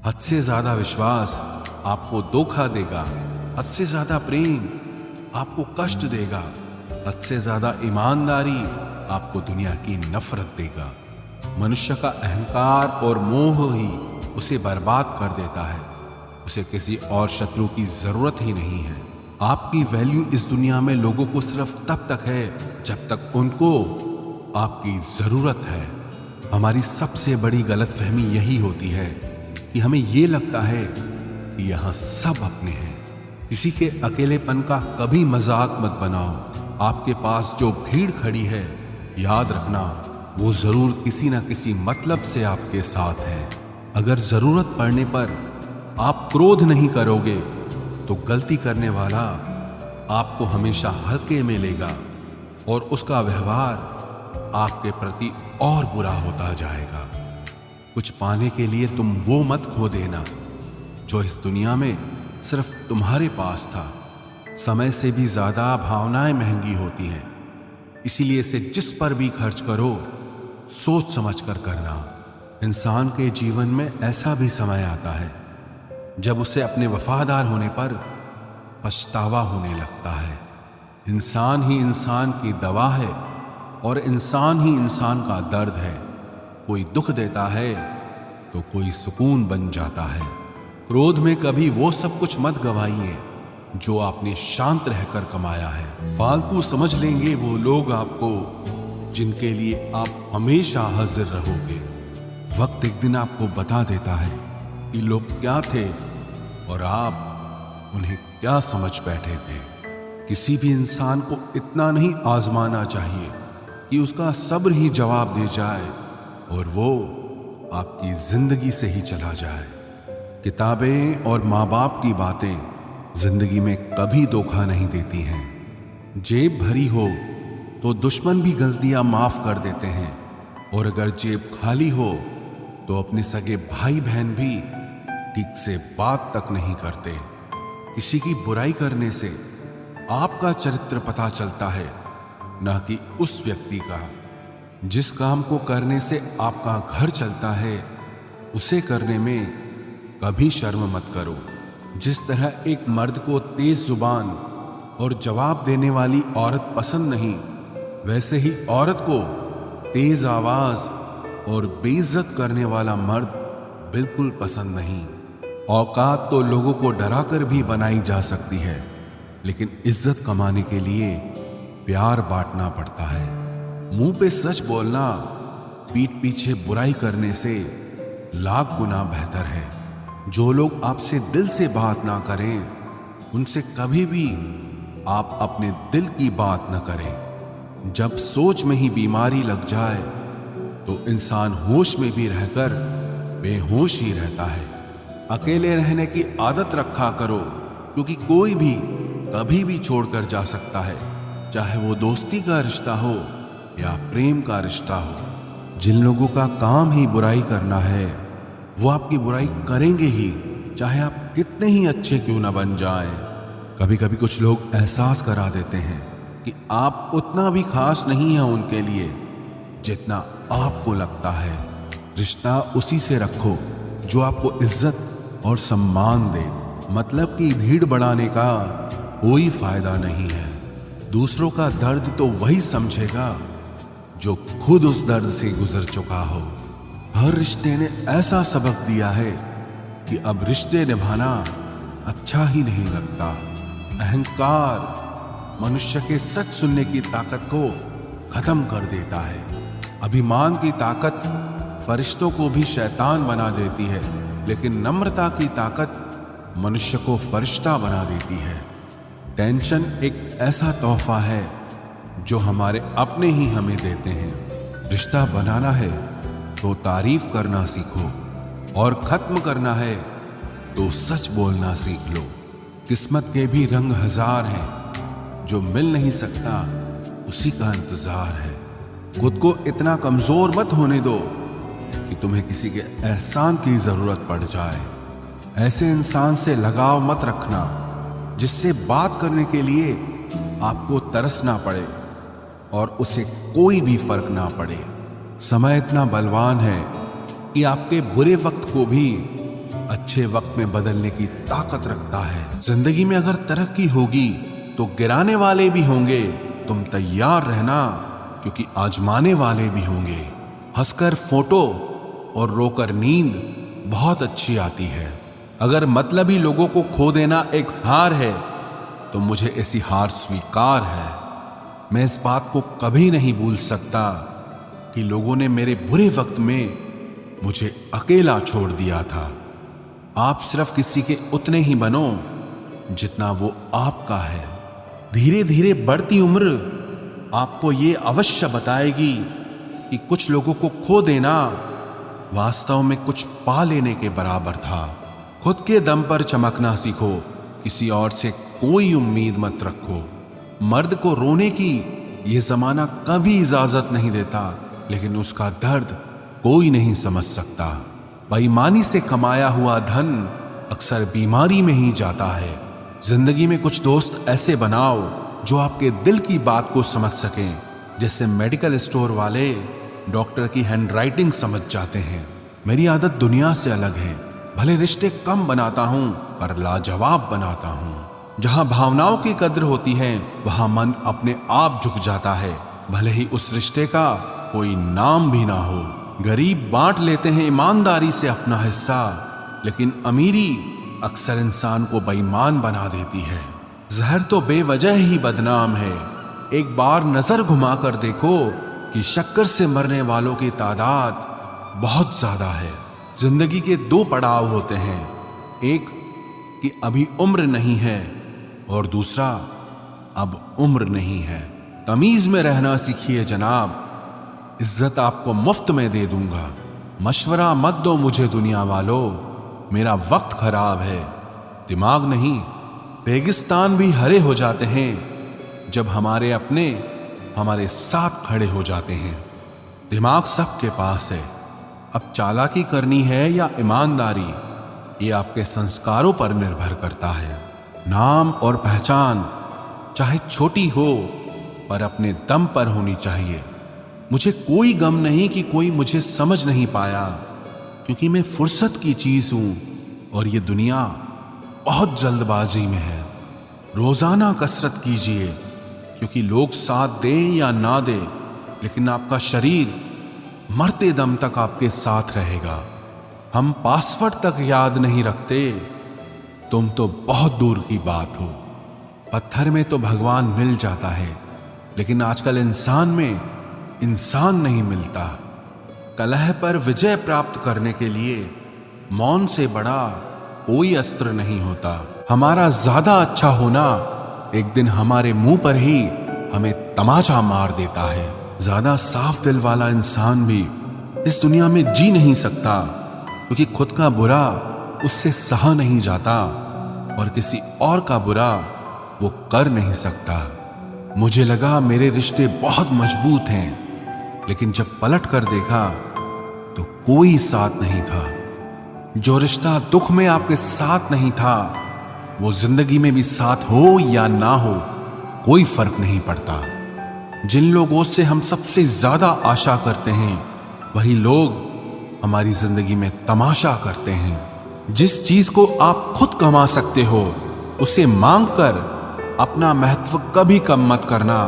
हद से ज्यादा विश्वास आपको धोखा देगा, हद से ज्यादा प्रेम आपको कष्ट देगा, हद से ज्यादा ईमानदारी आपको दुनिया की नफरत देगा। मनुष्य का अहंकार और मोह ही उसे बर्बाद कर देता है। उसे किसी और शत्रु की जरूरत ही नहीं है। आपकी वैल्यू इस दुनिया में लोगों को सिर्फ तब तक है जब तक उनको आपकी जरूरत है। हमारी सबसे बड़ी गलतफहमी यही होती है कि हमें ये लगता है कि यहां सब अपने हैं। किसी के अकेलेपन का कभी मजाक मत बनाओ। आपके पास जो भीड़ खड़ी है, याद रखना वो जरूर किसी ना किसी मतलब से आपके साथ है। अगर जरूरत पड़ने पर आप क्रोध नहीं करोगे तो गलती करने वाला आपको हमेशा हल्के में लेगा और उसका व्यवहार आपके प्रति और बुरा होता जाएगा। कुछ पाने के लिए तुम वो मत खो देना जो इस दुनिया में सिर्फ तुम्हारे पास था। समय से भी ज्यादा भावनाएं महंगी होती हैं, इसीलिए इसे जिस पर भी खर्च करो सोच समझ कर करना। इंसान के जीवन में ऐसा भी समय आता है जब उसे अपने वफादार होने पर पछतावा होने लगता है। इंसान ही इंसान की दवा है और इंसान ही इंसान का दर्द है। कोई दुख देता है तो कोई सुकून बन जाता है। क्रोध में कभी वो सब कुछ मत गवाइए जो आपने शांत रहकर कमाया है। फालतू समझ लेंगे वो लोग आपको जिनके लिए आप हमेशा हाजिर रहोगे। वक्त एक दिन आपको बता देता है कि लोग क्या थे और आप उन्हें क्या समझ बैठे थे। किसी भी इंसान को इतना नहीं आजमाना चाहिए कि उसका सब्र ही जवाब दे जाए और वो आपकी जिंदगी से ही चला जाए। किताबें और माँ बाप की बातें जिंदगी में कभी धोखा नहीं देती हैं। जेब भरी हो तो दुश्मन भी गलतियां माफ कर देते हैं और अगर जेब खाली हो तो अपने सगे भाई बहन भी ठीक से बात तक नहीं करते। किसी की बुराई करने से आपका चरित्र पता चलता है, न कि उस व्यक्ति का। जिस काम को करने से आपका घर चलता है उसे करने में कभी शर्म मत करो। जिस तरह एक मर्द को तेज जुबान और जवाब देने वाली औरत पसंद नहीं, वैसे ही औरत को तेज आवाज और बेइज्जत करने वाला मर्द बिल्कुल पसंद नहीं। औकात तो लोगों को डराकर भी बनाई जा सकती है, लेकिन इज्जत कमाने के लिए प्यार बांटना पड़ता है। मुंह पे सच बोलना पीठ पीछे बुराई करने से लाख गुना बेहतर है। जो लोग आपसे दिल से बात ना करें उनसे कभी भी आप अपने दिल की बात न करें। जब सोच में ही बीमारी लग जाए तो इंसान होश में भी रहकर बेहोश ही रहता है। अकेले रहने की आदत रखा करो, क्योंकि कोई भी कभी भी छोड़कर जा सकता है, चाहे वो दोस्ती का रिश्ता हो या प्रेम का रिश्ता हो। जिन लोगों का काम ही बुराई करना है वो आपकी बुराई करेंगे ही, चाहे आप कितने ही अच्छे क्यों ना बन जाएं। कभी कभी कुछ लोग एहसास करा देते हैं कि आप उतना भी खास नहीं हैं उनके लिए जितना आपको लगता है। रिश्ता उसी से रखो जो आपको इज्जत और सम्मान दे। मतलब की भीड़ बढ़ाने का कोई फायदा नहीं है। दूसरों का दर्द तो वही समझेगा जो खुद उस दर्द से गुजर चुका हो। हर रिश्ते ने ऐसा सबक दिया है कि अब रिश्ते निभाना अच्छा ही नहीं लगता। अहंकार मनुष्य के सच सुनने की ताकत को खत्म कर देता है। अभिमान की ताकत फरिश्तों को भी शैतान बना देती है, लेकिन नम्रता की ताकत मनुष्य को फरिश्ता बना देती है। टेंशन एक ऐसा तोहफा है जो हमारे अपने ही हमें देते हैं। रिश्ता बनाना है तो तारीफ करना सीखो और खत्म करना है तो सच बोलना सीख लो। किस्मत के भी रंग हजार हैं, जो मिल नहीं सकता उसी का इंतजार है। खुद को इतना कमजोर मत होने दो कि तुम्हें किसी के एहसान की जरूरत पड़ जाए। ऐसे इंसान से लगाव मत रखना जिससे बात करने के लिए आपको तरसना पड़े और उसे कोई भी फर्क ना पड़े। समय इतना बलवान है कि आपके बुरे वक्त को भी अच्छे वक्त में बदलने की ताकत रखता है। जिंदगी में अगर तरक्की होगी तो गिराने वाले भी होंगे। तुम तैयार रहना, क्योंकि आजमाने वाले भी होंगे। हंसकर फोटो और रोकर नींद बहुत अच्छी आती है। अगर मतलबी लोगों को खो देना एक हार है तो मुझे ऐसी हार स्वीकार है। मैं इस बात को कभी नहीं भूल सकता कि लोगों ने मेरे बुरे वक्त में मुझे अकेला छोड़ दिया था। आप सिर्फ किसी के उतने ही बनो जितना वो आपका है। धीरे धीरे बढ़ती उम्र आपको ये अवश्य बताएगी कि कुछ लोगों को खो देना वास्तव में कुछ पा लेने के बराबर था। खुद के दम पर चमकना सीखो, किसी और से कोई उम्मीद मत रखो। मर्द को रोने की ये जमाना कभी इजाजत नहीं देता, लेकिन उसका दर्द कोई नहीं समझ सकता। बेईमानी से कमाया हुआ धन अक्सर बीमारी में ही जाता है। जिंदगी में कुछ दोस्त ऐसे बनाओ जो आपके दिल की बात को समझ सकें। जैसे मेडिकल स्टोर वाले डॉक्टर की हैंडराइटिंग समझ जाते हैं। मेरी आदत दुनिया से अलग है। भले रिश्ते कम बनाता हूं पर लाजवाब बनाता हूं। जहां भावनाओं की कद्र होती है वहां मन अपने आप झुक जाता है, भले ही उस रिश्ते का कोई नाम भी ना हो। गरीब बांट लेते हैं ईमानदारी से अपना हिस्सा, लेकिन अमीरी अक्सर इंसान को बेईमान बना देती है। जहर तो बेवजह ही बदनाम है। एक बार नजर घुमाकर देखो कि शक्कर से मरने वालों की तादाद बहुत ज्यादा है। जिंदगी के दो पड़ाव होते हैं, एक कि अभी उम्र नहीं है और दूसरा अब उम्र नहीं है। तमीज में रहना सीखिए जनाब, इज्जत आपको मुफ्त में दे दूंगा। मशवरा मत दो मुझे दुनिया वालों, मेरा वक्त खराब है। दिमाग नहीं, रेगिस्तान भी हरे हो जाते हैं जब हमारे अपने हमारे साथ खड़े हो जाते हैं। दिमाग सबके पास है, अब चालाकी करनी है या ईमानदारी, ये आपके संस्कारों पर निर्भर करता है। नाम और पहचान चाहे छोटी हो पर अपने दम पर होनी चाहिए। मुझे कोई गम नहीं कि कोई मुझे समझ नहीं पाया, क्योंकि मैं फुर्सत की चीज हूं और ये दुनिया बहुत जल्दबाजी में है। रोजाना कसरत कीजिए, क्योंकि लोग साथ दें या ना दें, लेकिन आपका शरीर मरते दम तक आपके साथ रहेगा। हम पासवर्ड तक याद नहीं रखते, तुम तो बहुत दूर की बात हो। पत्थर में तो भगवान मिल जाता है, लेकिन आजकल इंसान में इंसान नहीं मिलता। कलह पर विजय प्राप्त करने के लिए मौन से बड़ा कोई अस्त्र नहीं होता। हमारा ज्यादा अच्छा होना एक दिन हमारे मुंह पर ही हमें तमाचा मार देता है। ज्यादा साफ दिल वाला इंसान भी इस दुनिया में जी नहीं सकता, क्योंकि खुद का बुरा उससे सहा नहीं जाता और किसी और का बुरा वो कर नहीं सकता। मुझे लगा मेरे रिश्ते बहुत मजबूत हैं, लेकिन जब पलट कर देखा तो कोई साथ नहीं था। जो रिश्ता दुख में आपके साथ नहीं था, वो जिंदगी में भी साथ हो या ना हो कोई फर्क नहीं पड़ता। जिन लोगों से हम सबसे ज्यादा आशा करते हैं, वही लोग हमारी जिंदगी में तमाशा करते हैं। जिस चीज को आप खुद कमा सकते हो, उसे मांग कर अपना महत्व कभी कम मत करना,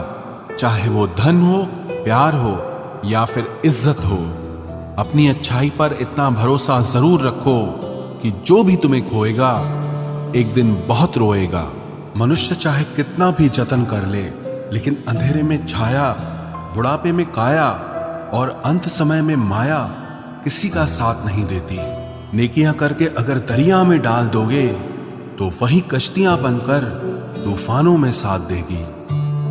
चाहे वो धन हो, प्यार हो या फिर इज्जत हो। अपनी अच्छाई पर इतना भरोसा जरूर रखो कि जो भी तुम्हें खोएगा एक दिन बहुत रोएगा। मनुष्य चाहे कितना भी जतन कर ले, लेकिन अंधेरे में छाया, बुढ़ापे में काया और अंत समय में माया किसी का साथ नहीं देती। नेकियां करके अगर दरिया में डाल दोगे तो वही कश्तियां बनकर तूफानों में साथ देगी।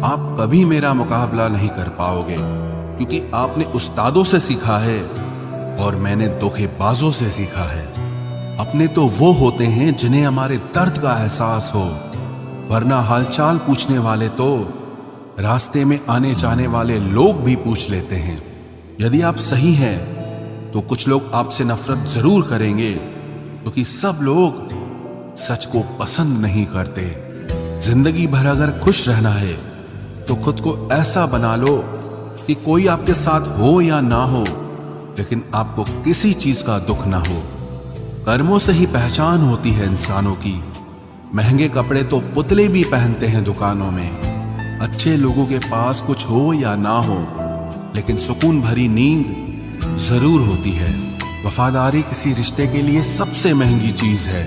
आप कभी मेरा मुकाबला नहीं कर पाओगे, क्योंकि आपने उस्तादों से सीखा है और मैंने धोखेबाजों से सीखा है। अपने तो वो होते हैं जिन्हें हमारे दर्द का एहसास हो, वरना हालचाल पूछने वाले तो रास्ते में आने जाने वाले लोग भी पूछ लेते हैं। यदि आप सही हैं तो कुछ लोग आपसे नफरत जरूर करेंगे, क्योंकि सब लोग सच को पसंद नहीं करते। जिंदगी भर अगर खुश रहना है तो खुद को ऐसा बना लो कि कोई आपके साथ हो या ना हो, लेकिन आपको किसी चीज का दुख ना हो। कर्मों से ही पहचान होती है इंसानों की। महंगे कपड़े तो पुतले भी पहनते हैं दुकानों में। अच्छे लोगों के पास कुछ हो या ना हो, लेकिन सुकून भरी नींद जरूर होती है। वफादारी किसी रिश्ते के लिए सबसे महंगी चीज है,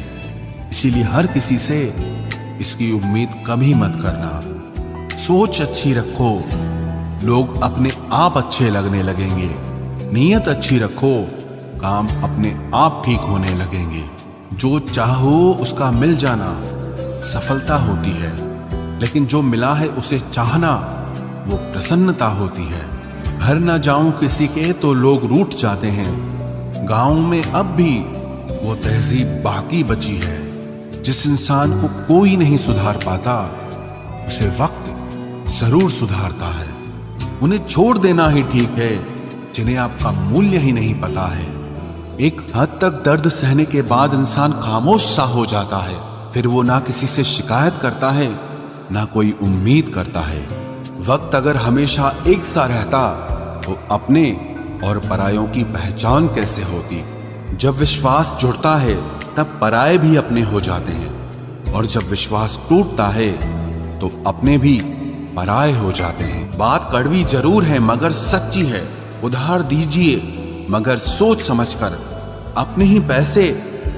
इसीलिए हर किसी से इसकी उम्मीद कभी मत करना। सोच अच्छी रखो, लोग अपने आप अच्छे लगने लगेंगे। नीयत अच्छी रखो, काम अपने आप ठीक होने लगेंगे। जो चाहो उसका मिल जाना सफलता होती है, लेकिन जो मिला है उसे चाहना वो प्रसन्नता होती है। घर न जाऊं किसी के तो लोग रूठ जाते हैं। गांव में अब भी वो तहजीब बाकी बची है। जिस इंसान को कोई नहीं सुधार पाता, उसे वक्त जरूर सुधारता है। उन्हें छोड़ देना ही ठीक है जिन्हें आपका मूल्य ही नहीं पता है। एक हद तक दर्द सहने के बाद इंसान खामोश सा हो जाता है। फिर वो ना किसी से शिकायत करता है, ना कोई उम्मीद करता है। वक्त अगर हमेशा एक सा रहता तो अपने और परायों की पहचान कैसे होती। जब विश्वास जुड़ता है तब पराये भी अपने हो जाते हैं, और जब विश्वास टूटता है तो अपने भी पराये हो जाते हैं। बात कड़वी जरूर है मगर सच्ची है। उधार दीजिए मगर सोच समझकर। अपने ही पैसे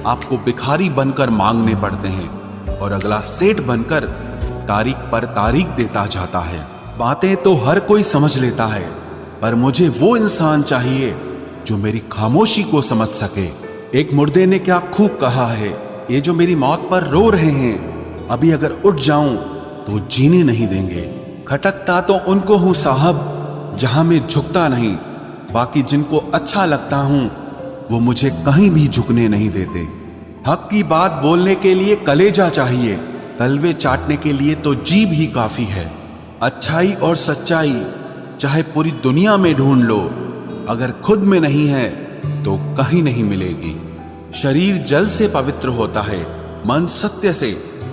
आपको भिखारी बनकर मांगने पड़ते हैं, और अगला सेठ बनकर तारीख पर तारीख देता जाता है। बातें तो हर कोई समझ लेता है, पर मुझे वो इंसान चाहिए जो मेरी खामोशी को समझ सके। एक मुर्दे ने क्या खूब कहा है, ये जो मेरी मौत पर रो रहे हैं, अभी अगर उठ जाऊं तो जीने नहीं देंगे। खटकता तो उनको हूं साहब जहां मैं झुकता नहीं, बाकी जिनको अच्छा लगता हूं वो मुझे कहीं भी झुकने नहीं देते। हक की बात बोलने के लिए कलेजा चाहिए, तलवे चाटने के लिए तो जीभ ही काफी है। अच्छाई और सच्चाई चाहे पूरी दुनिया में ढूंढ लो, अगर खुद में नहीं है तो कहीं नहीं मिलेगी। शरीर जल से पवित्र होता है, मन सत्य से,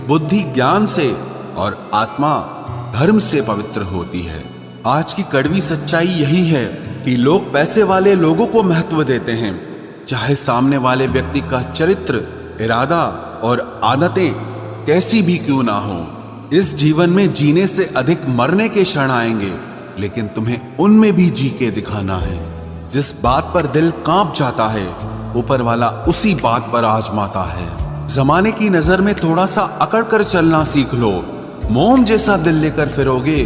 बुद्धि ज्ञान से, और आत्मा धर्म से पवित्र होती है। आज की कड़वी सच्चाई यही है कि लोग पैसे वाले लोगों को महत्व देते हैं, चाहे सामने वाले व्यक्ति का चरित्र, इरादा और आदतें कैसी भी क्यों ना हो। इस जीवन में जीने से अधिक मरने के क्षण आएंगे, लेकिन तुम्हें उनमें भी जी के दिखाना है। जिस बात पर दिल कांप जाता है, ऊपर वाला उसी बात पर आजमाता है। जमाने की नजर में थोड़ा सा अकड़ कर चलना सीख लो। मोम जैसा दिल लेकर फिरोगे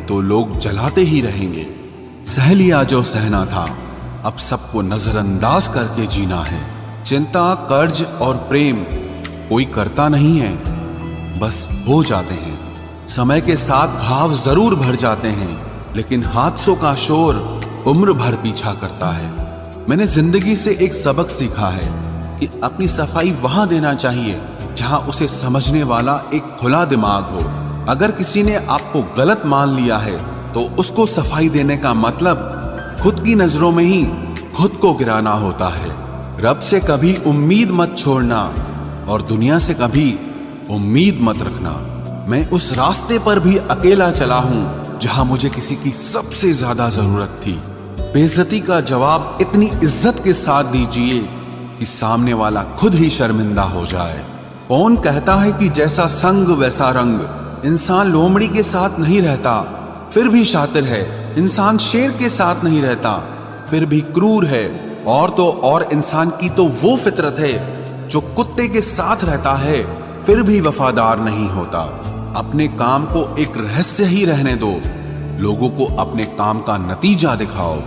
तो लोग जलाते ही रहेंगे। सह लिया जो सहना था, अब सबको नजरअंदाज करके जीना है। चिंता, कर्ज और प्रेम कोई करता नहीं है, बस हो जाते हैं। समय के साथ घाव जरूर भर जाते हैं, लेकिन हादसों का शोर उम्र भर पीछा करता है। मैंने जिंदगी से एक सबक सीखा है कि अपनी सफाई वहां देना चाहिए जहां उसे समझने वाला एक खुला दिमाग हो। अगर किसी ने आपको गलत मान लिया है तो उसको सफाई देने का मतलब खुद की नजरों में ही खुद को गिराना होता है। रब से कभी उम्मीद मत छोड़ना और दुनिया से कभी उम्मीद मत रखना। मैं उस रास्ते पर भी अकेला चला हूं जहां मुझे किसी की सबसे ज्यादा जरूरत थी। बेइज्जती का जवाब इतनी इज्जत के साथ दीजिए कि सामने वाला खुद ही शर्मिंदा हो जाए। कौन कहता है कि जैसा संग वैसा रंग। इंसान लोमड़ी के साथ नहीं रहता फिर भी शातिर है। इंसान शेर के साथ नहीं रहता फिर भी क्रूर है। और तो और इंसान की तो वो फितरत है जो कुत्ते के साथ रहता है फिर भी वफादार नहीं होता। अपने काम को एक रहस्य ही रहने दो, लोगों को अपने काम का नतीजा दिखाओ।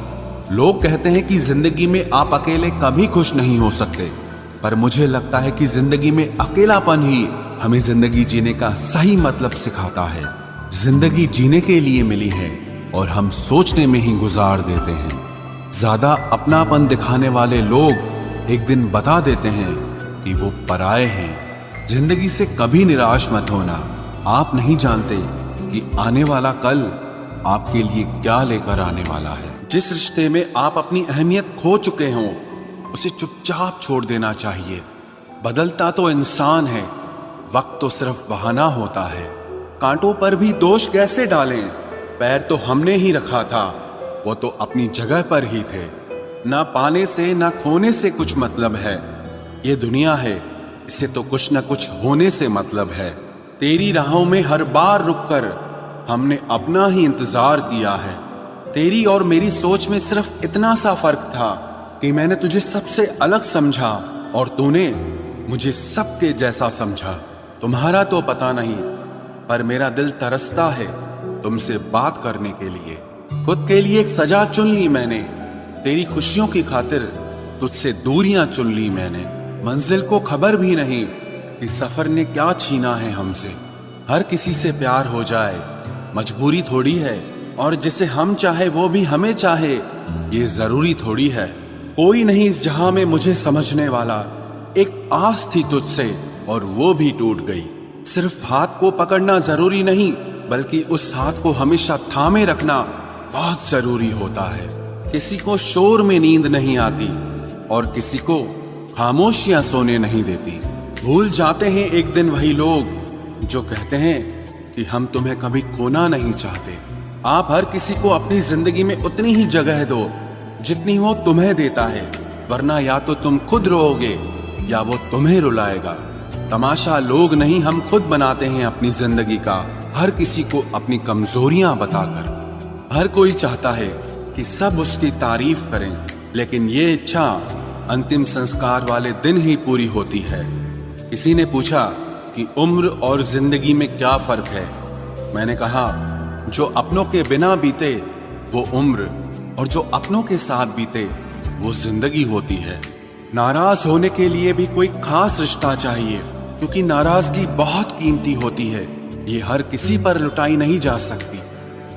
लोग कहते हैं कि जिंदगी में आप अकेले कभी खुश नहीं हो सकते, पर मुझे लगता है कि जिंदगी में अकेलापन ही हमें जिंदगी जीने का सही मतलब सिखाता है। जिंदगी जीने के लिए मिली है और हम सोचने में ही गुजार देते हैं। ज्यादा अपनापन दिखाने वाले लोग एक दिन बता देते हैं कि वो पराये हैं। जिंदगी से कभी निराश मत होना। आप नहीं जानते कि आने वाला कल आपके लिए क्या लेकर आने वाला है। जिस रिश्ते में आप अपनी अहमियत खो चुके हों उसे चुपचाप छोड़ देना चाहिए। बदलता तो इंसान है, वक्त तो सिर्फ बहाना होता है। कांटों पर भी दोष कैसे डालें, पैर तो हमने ही रखा था, वो तो अपनी जगह पर ही थे। ना पाने से ना खोने से कुछ मतलब है, ये दुनिया है, इसे तो कुछ न कुछ होने से मतलब है। तेरी राहों में हर बार रुककर हमने अपना ही इंतजार किया है। तेरी और मेरी सोच में सिर्फ इतना सा फर्क था कि मैंने तुझे सबसे अलग समझा और तूने मुझे सबके जैसा समझा। तुम्हारा तो पता नहीं, पर मेरा दिल तरसता है तुमसे बात करने के लिए। खुद के लिए एक सजा चुन ली मैंने, तेरी खुशियों की खातिर तुझसे दूरियां चुन ली मैंने। मंजिल को खबर भी नहीं कि सफर ने क्या छीना है हमसे। हर किसी से प्यार हो जाए मजबूरी थोड़ी है, और जिसे हम चाहे वो भी हमें चाहे ये जरूरी थोड़ी है। कोई नहीं इस जहां में मुझे समझने वाला, एक आस थी तुझसे और वो भी टूट गई। सिर्फ हाथ को पकड़ना जरूरी नहीं, बल्कि उस हाथ को हमेशा थामे रखना बहुत जरूरी होता है। किसी को शोर में नींद नहीं आती और किसी को खामोशियां सोने नहीं देती। भूल जाते हैं एक दिन वही लोग जो कहते हैं कि हम तुम्हें कभी खोना नहीं चाहते। आप हर किसी को अपनी जिंदगी में उतनी ही जगह दो जितनी वो तुम्हें देता है, वरना या तो तुम खुद रोओगे या वो तुम्हें रुलाएगा। तमाशा लोग नहीं, हम खुद बनाते हैं अपनी जिंदगी का, हर किसी को अपनी कमजोरियां बताकर। हर कोई चाहता है कि सब उसकी तारीफ करें, लेकिन ये इच्छा अंतिम संस्कार वाले दिन ही पूरी होती है। किसी ने पूछा कि उम्र और जिंदगी में क्या फर्क है। मैंने कहा, जो अपनों के बिना बीते वो उम्र, और जो अपनों के साथ बीते वो जिंदगी होती है। नाराज होने के लिए भी कोई खास रिश्ता चाहिए, क्योंकि नाराजगी बहुत कीमती होती है। ये हर किसी पर लुटाई नहीं जा सकती।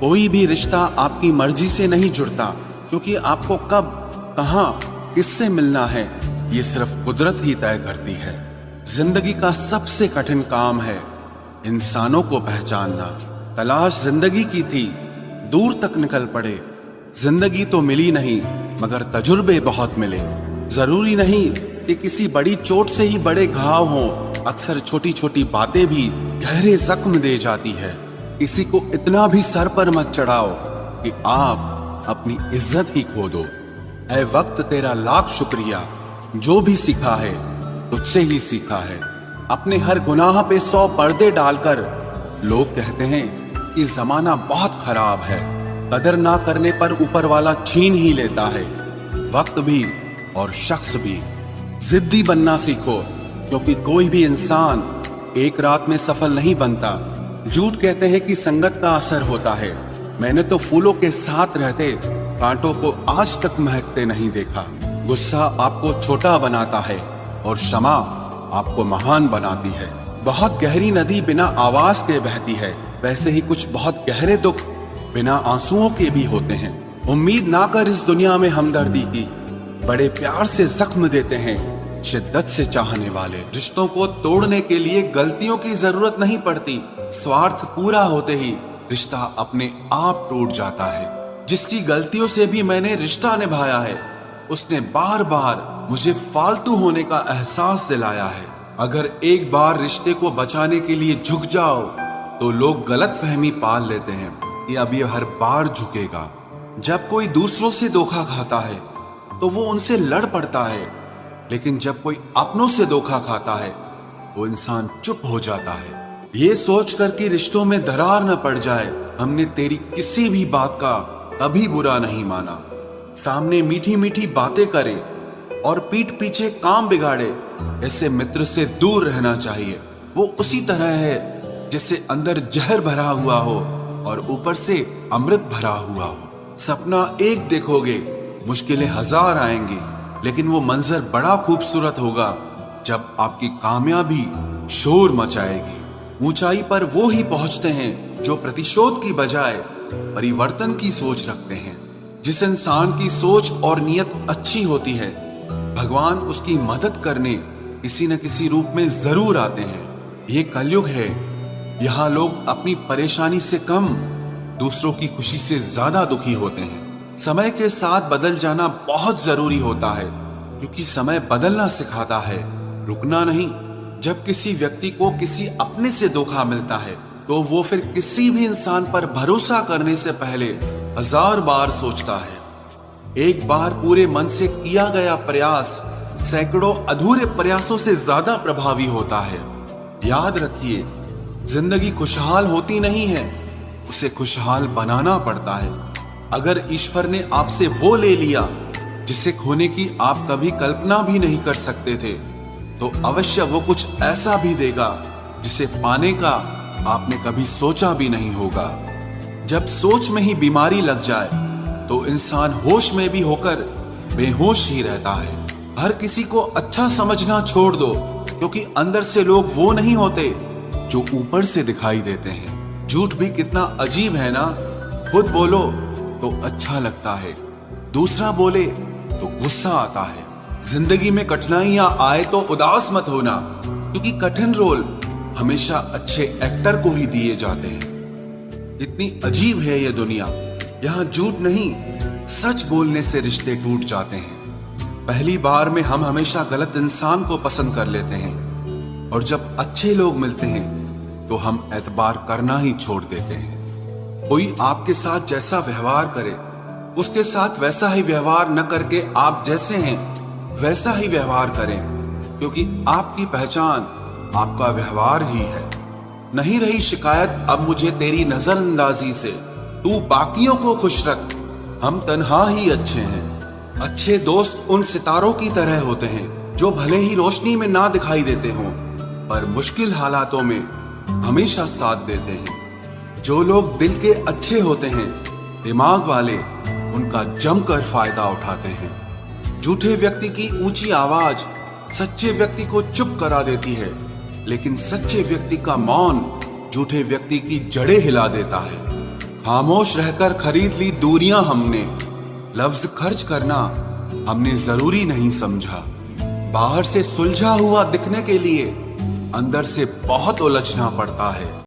कोई भी रिश्ता आपकी मर्जी से नहीं जुड़ता, क्योंकि आपको कब, कहां, किससे मिलना है ये सिर्फ कुदरत ही तय करती है। जिंदगी का सबसे कठिन काम है इंसानों को पहचानना। तलाश जिंदगी की थी, दूर तक निकल पड़े। जिंदगी तो मिली नहीं, मगर तजुर्बे बहुत मिले। जरूरी नहीं कि किसी बड़ी चोट से ही बड़े घाव हों, अक्सर छोटी छोटी बातें भी गहरे जख्म दे जाती है। किसी को इतना भी सर पर मत चढ़ाओ कि आप अपनी इज्जत ही खो दो। ऐ वक्त तेरा लाख शुक्रिया, जो भी सीखा है तुझसे ही सीखा है। अपने हर गुनाह पे 100 पर्दे डालकर लोग कहते हैं कि जमाना बहुत खराब है। कदर ना करने पर ऊपर वाला छीन ही लेता है, वक्त भी और शख्स भी। जिद्दी बनना सीखो, क्योंकि कोई भी इंसान एक रात में सफल नहीं बनता। झूठ कहते हैं कि संगत का असर होता है। मैंने तो फूलों के साथ रहते कांटों को आज तक महकते नहीं देखा। गुस्सा आपको छोटा बनाता है और क्षमा आपको महान बनाती है। बहुत गहरी नदी बिना आवाज के बहती है, वैसे ही कुछ बहुत गहरे दुख बिना आंसुओं के भी होते हैं। उम्मीद ना कर इस दुनिया में हमदर्दी की, बड़े प्यार से जख्म देते हैं शिद्दत से चाहने वाले। रिश्तों को तोड़ने के लिए गलतियों की जरूरत नहीं पड़ती, स्वार्थ पूरा होते ही रिश्ता अपने आप टूट जाता है। जिसकी गलतियों से भी मैंने रिश्ता निभाया है, उसने बार बार मुझे फालतू होने का एहसास दिलाया है। अगर एक बार रिश्ते को बचाने के लिए झुक जाओ तो लोग गलत फहमी पाल लेते हैं कि अब ये हर बार झुकेगा। जब कोई दूसरों से धोखा खाता है तो वो उनसे लड़ पड़ता है, लेकिन जब कोई अपनों से धोखा खाता है तो इंसान चुप हो जाता है। ये सोचकर कि रिश्तों में दरार न पड़ जाए, हमने तेरी किसी भी बात का कभी बुरा नहीं माना। सामने मीठी मीठी बातें करे और पीठ पीछे काम बिगाड़े, ऐसे मित्र से दूर रहना चाहिए। वो उसी तरह है जैसे अंदर जहर भरा हुआ हो और ऊपर से अमृत भरा हुआ हो। सपना एक देखोगे, मुश्किलें 1000 आएंगी, लेकिन वो मंजर बड़ा खूबसूरत होगा जब आपकी कामयाबी शोर मचाएगी। ऊंचाई पर वो ही पहुंचते हैं जो प्रतिशोध की बजाय परिवर्तन की सोच रखते हैं। जिस इंसान की सोच और नियत अच्छी होती है, भगवान उसकी मदद करने किसी न किसी रूप में जरूर आते हैं। ये कलयुग है, यहाँ लोग अपनी परेशानी से कम दूसरों की खुशी से ज्यादा दुखी होते हैं। समय के साथ बदल जाना बहुत जरूरी होता है, क्योंकि समय बदलना सिखाता है, रुकना नहीं। जब किसी व्यक्ति को किसी अपने से धोखा मिलता है तो वो फिर किसी भी इंसान पर भरोसा करने से पहले 1000 बार सोचता है। एक बार पूरे मन से किया गया प्रयास सैकड़ों अधूरे प्रयासों से ज्यादा प्रभावी होता है। याद रखिए, जिंदगी खुशहाल होती नहीं है, उसे खुशहाल बनाना पड़ता है। अगर ईश्वर ने आपसे वो ले लिया जिसे खोने की आप कभी कल्पना भी नहीं कर सकते थे, तो अवश्य वो कुछ ऐसा भी देगा जिसे पाने का आपने कभी सोचा भी नहीं होगा। जब सोच में ही बीमारी लग जाए तो इंसान होश में भी होकर बेहोश ही रहता है। हर किसी को अच्छा समझना छोड़ दो, क्योंकि अंदर से लोग वो नहीं होते जो ऊपर से दिखाई देते हैं। झूठ भी कितना अजीब है ना। खुद बोलो तो अच्छा लगता है, दूसरा बोले तो गुस्सा आता है। जिंदगी में कठिनाइयां आए तो उदास मत होना, क्योंकि कठिन रोल हमेशा अच्छे एक्टर को ही दिए जाते हैं। इतनी अजीब है ये दुनिया, यहाँ झूठ नहीं, सच बोलने से रिश्ते टूट जाते हैं। पहली बार में हम हमेशा गलत इंसान को पसंद कर लेते हैं, और जब अच्छे लोग मिलते हैं तो हम एतबार करना ही छोड़ देते हैं। कोई आपके साथ जैसा व्यवहार करे, उसके साथ वैसा ही व्यवहार न करके आप जैसे हैं वैसा ही व्यवहार करें, क्योंकि आपकी पहचान आपका व्यवहार ही है। नहीं रही शिकायत अब मुझे तेरी नजरअंदाजी से, तू बाकियों को खुश रख, हम तन्हा ही अच्छे हैं। अच्छे दोस्त उन सितारों की तरह होते हैं जो भले ही रोशनी में ना दिखाई देते हों, पर मुश्किल हालातों में हमेशा साथ देते हैं। जो लोग दिल के अच्छे होते हैं, दिमाग वाले उनका जमकर फायदा उठाते हैं। झूठे व्यक्ति की ऊंची आवाज सच्चे व्यक्ति को चुप करा देती है, लेकिन सच्चे व्यक्ति का मौन झूठे व्यक्ति की जड़ें हिला देता है। खामोश रहकर खरीद ली दूरियां हमने, लफ्ज खर्च करना हमने जरूरी नहीं समझा। बाहर से सुलझा हुआ दिखने के लिए अंदर से बहुत उलझना पड़ता है।